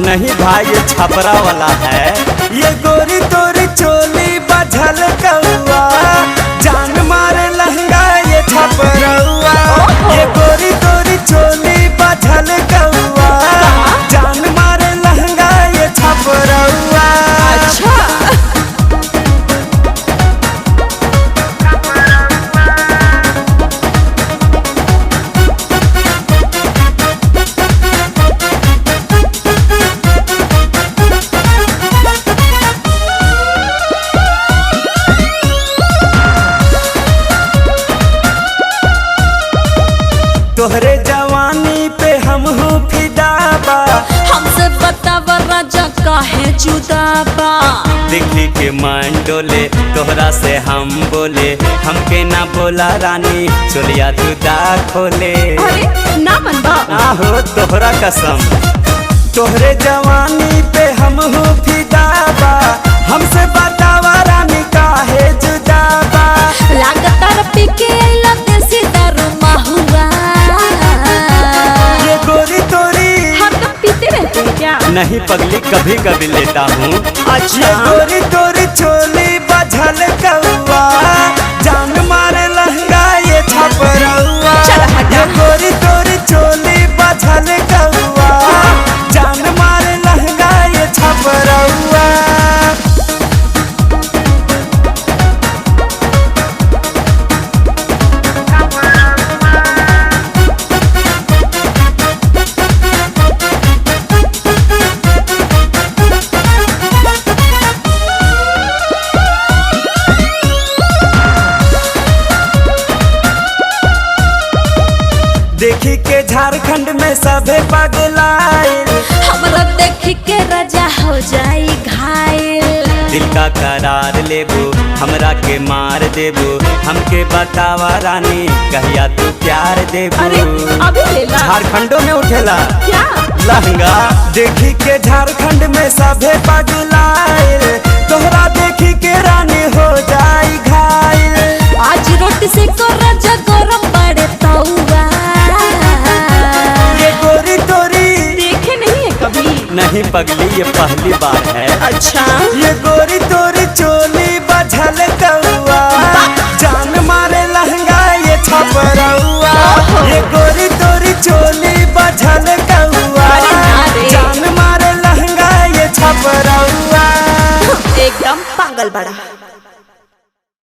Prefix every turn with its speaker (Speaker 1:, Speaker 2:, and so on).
Speaker 1: नहीं भाई ये छपरा वाला है।
Speaker 2: ये गोरी तोरी चोली बझल कौआ, जान मारे लहंगा ये छपरौआ। ये गोरी तोरी चोली बझल कौआ, जान मारे लहंगा ये छपरौआ।
Speaker 3: अच्छा
Speaker 2: तोहरे जवानी पे हम हूँ फिदा बा,
Speaker 3: हमसे बतावा राजा काहे जुदा बा।
Speaker 1: देखी के मन डोले तोहरा से हम बोले, हमके ना बोला रानी चोलिया तू दा खोले।
Speaker 3: अरे ना मनबा
Speaker 1: आहो तोहरा कसम।
Speaker 2: तोहरे जवानी पे हम हूँ फिदा बा, हमसे बतावा रानी काहे जुदा बा।
Speaker 3: लागता रपी के आइला देसी दारू माहुआ।
Speaker 2: ये गोरी तोरी
Speaker 3: हम तो पीते रहते हैं क्या?
Speaker 1: नहीं पगली कभी कभी लेता हूँ।
Speaker 2: ये गोरी तोरी चोली बझल कौआ, जान मारे लहंगा ये छपरौआ।
Speaker 3: चल हटा।
Speaker 2: ये गोरी तोरी चोली बझल कौआ, जान मारे लहंगा ये छपरौआ। देखी के झारखंड में सभे पगलाइल,
Speaker 3: हमरा देख के राजा हो जाई घायल।
Speaker 1: दिल का करार लेबू हमरा के मार देबू, हमके बतावा रानी कहिया तू प्यार देबू।
Speaker 3: अरे अभी ले ला।
Speaker 1: झारखंडों में उठेला
Speaker 3: क्या?
Speaker 1: लहंगा।
Speaker 2: देखी के झारखंड में सभे पगलाइल, तोहरा देखी के रानी हो जाई घायल।
Speaker 3: आज रोटी से को राजा गरम बड़े तौआ।
Speaker 2: ये गोरी तोरी
Speaker 3: देखे नहीं है कभी?
Speaker 1: नहीं पगली ये पहली बार है।
Speaker 3: अच्छा
Speaker 2: ये गोरी तोरी चोली बझल कौआ, जान मारे लहंगा ये छपरौआ। ये गोरी तोरी चोली बझल कौआ,
Speaker 3: अरे ना रे।
Speaker 2: जान मारे लहंगा ये छपरौआ।
Speaker 3: एकदम पागल बड़ा।